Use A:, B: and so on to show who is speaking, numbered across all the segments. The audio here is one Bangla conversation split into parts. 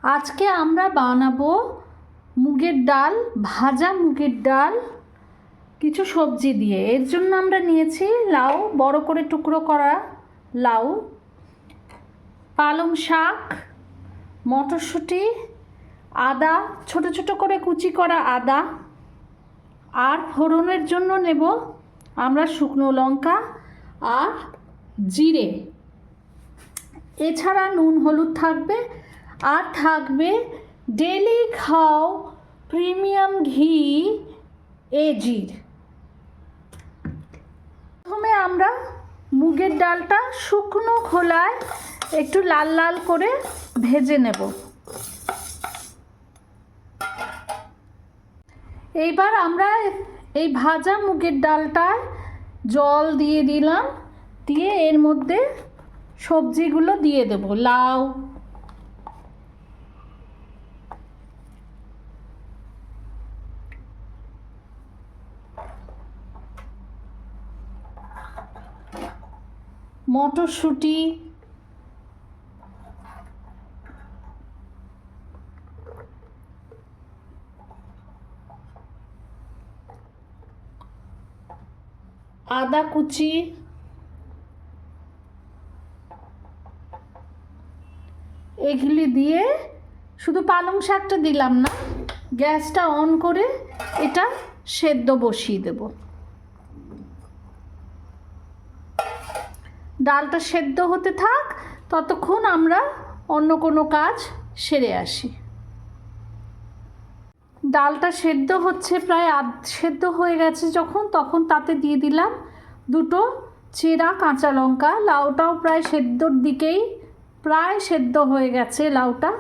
A: আজকে আমরা বানাবো মুগের ডাল, ভাজা মুগের ডাল কিছু সবজি দিয়ে। এর জন্য আমরা নিয়েছি লাউ, বড় করে টুকরো করা লাউ, পালং শাক, মটরশুঁটি, আদা, ছোট ছোট করে কুচি করা আদা, আর ফোড়নের জন্য নেব আমরা শুকনো লঙ্কা আর জিরে। এছাড়া নুন হলুদ থাকবে, আর থাকবে ডেলি খাও প্রিমিয়াম ঘি এজির। প্রথমে আমরা মুগের ডালটা শুকনো খোলায় একটু লাল লাল করে ভেজে নেব। এইবার আমরা এই ভাজা মুগের ডালটায় জল দিয়ে দিলাম, দিয়ে এর মধ্যে সবজিগুলো দিয়ে দেব। লাউ, মটরশুঁটি, আদা কুচি, এগুলি দিয়ে শুধু পালং শাকটা দিলাম না, গ্যাসটা অন করে এটা সেদ্ধ বসিয়ে দেব। ডালটা সেদ্ধ হতে থাক, ততক্ষণ আমরা অন্য কোনো কাজ সেরে আসি। ডালটা সেদ্ধ হচ্ছে, প্রায় সেদ্ধ হয়ে গেছে যখন, তখন তাতে দিয়ে দিলাম দুটো চেরা কাঁচা লঙ্কা। লাউটাও প্রায় সেদ্ধর দিকেই, প্রায় সেদ্ধ হয়ে গেছে লাউটা,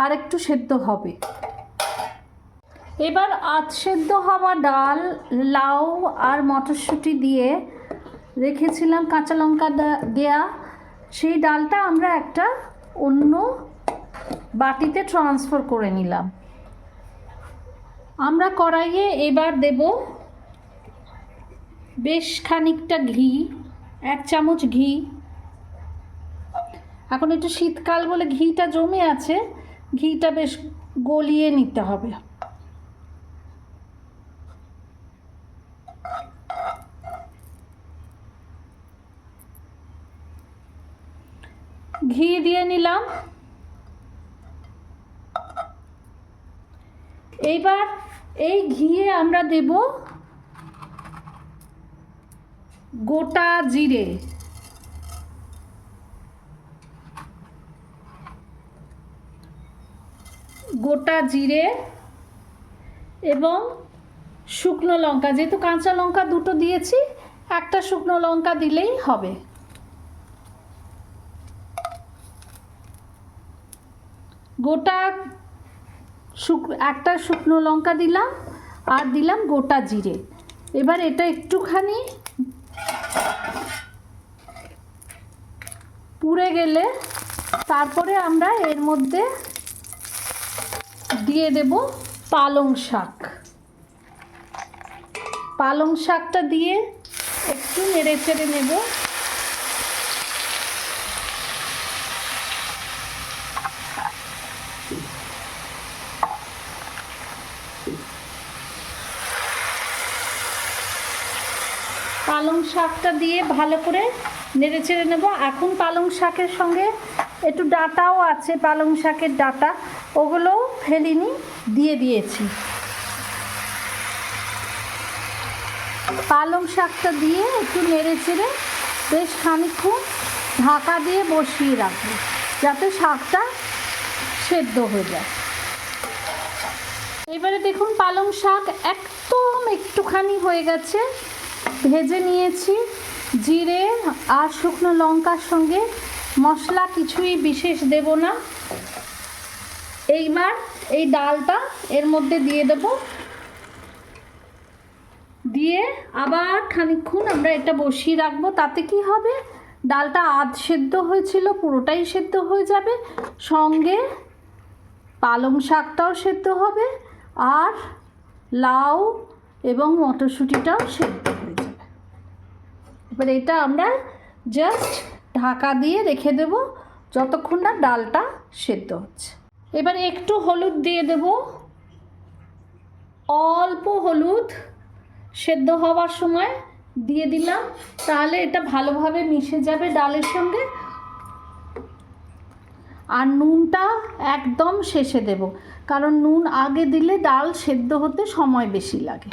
A: আর একটু সেদ্ধ হবে। এবার সেদ্ধ হওয়া ডাল, লাউ আর মটরশুঁটি দিয়ে রেখেছিলাম কাঁচা লঙ্কা দেয়া, সেই ডালটা আমরা একটা অন্য বাটিতে ট্রান্সফার করে নিলাম। আমরা কড়াইয়ে এবার দেব বেশ খানিকটা ঘি, 1 চামচ ঘি। এখন একটু শীতকাল বলে ঘিটা জমে আছে, ঘিটা বেশ গলিয়ে নিতে হবে। ঘি দিয়ে নিলাম। এইবার এই ঘিয়ে আমরা দেব গোটা জিরে, গোটা জিরে এবং শুকনো লঙ্কা। যেহেতু কাঁচা লঙ্কা দুটো দিয়েছি, একটা শুকনো লঙ্কা দিলেই হবে। গোটা একটা শুকনো লঙ্কা দিলাম, আর দিলাম গোটা জিরে। এবার এটা একটুখানি পুড়ে গেলে তারপরে আমরা এর মধ্যে দিয়ে দেব পালং শাক। পালং শাকটা দিয়ে একটু নেড়ে চেড়ে নেব। পালং শাকটা দিয়ে ভালো করে নেড়ে চেড়ে নেব। এখন পালং শাকের সঙ্গে একটু ডাঁটাও আছে, পালং শাকের ডাঁটা, ওগুলোও ফেলিনি, দিয়ে দিয়েছি। পালং শাকটা দিয়ে একটু নেড়ে চেড়ে বেশ খানিকক্ষণ ঢাকা দিয়ে বসিয়ে রাখবো, যাতে শাকটা সেদ্ধ হয়ে যায়। এবারে দেখুন পালং শাক একদম একটুখানি হয়ে গেছে, ভেজে নিয়েছি। জিরে আর শুকনো লঙ্কার সঙ্গে মশলা কিছুই বিশেষ দেব না। এইবার এই ডালটা এর মধ্যে দিয়ে দেব, দিয়ে আবার খানিকক্ষণ আমরা এটা বসিয়ে রাখবো। তাতে কি হবে, ডালটা আধ সেদ্ধ হয়েছিল, পুরোটাই সেদ্ধ হয়ে যাবে, সঙ্গে পালং শাকটাও সেদ্ধ হবে, আর লাউ এবং মটরশুঁটিটাও সেদ্ধ হয়ে যাবে। এবার এটা আমরা জাস্ট ঢাকা দিয়ে রেখে দেব যতক্ষণ না ডালটা সেদ্ধ হচ্ছে। এবার একটু হলুদ দিয়ে দেব, অল্প হলুদ সেদ্ধ হওয়ার সময় দিয়ে দিলাম, তাহলে এটা ভালোভাবে মিশে যাবে ডালের সঙ্গে। আর নুনটা একদম শেষে দেব, কারণ নুন আগে দিলে ডাল সেদ্ধ হতে সময় বেশি লাগে।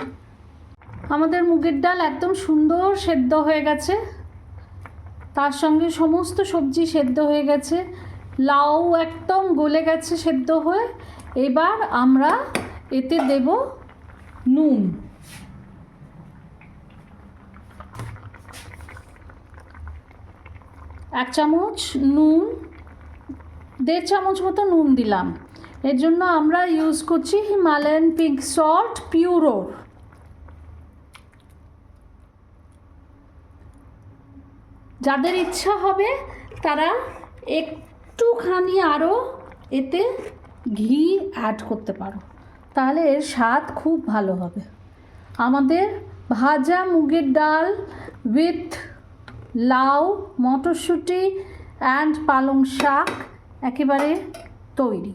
A: আমাদের মুগের ডাল একদম সুন্দর সেদ্ধ হয়ে গেছে, তার সঙ্গে সমস্ত সবজি সেদ্ধ হয়ে গেছে, লাউ একদম গলে গেছে সেদ্ধ হয়ে। এবার আমরা এতে দেব নুন, এক চামচ নুন, 1.5 চামচ মতো নুন দিলাম। এর জন্য আমরা ইউজ করছি হিমালয়ান পিঙ্ক সল্ট পিউরো। যাদের ইচ্ছা হবে তারা একটুখানি আরও এতে ঘি অ্যাড করতে পারো, তাহলে এর স্বাদ খুব ভালো হবে। আমাদের ভাজা মুগের ডাল উইথ লাউ, মটরশুঁটি অ্যান্ড পালং শাক একেবারে তৈরি।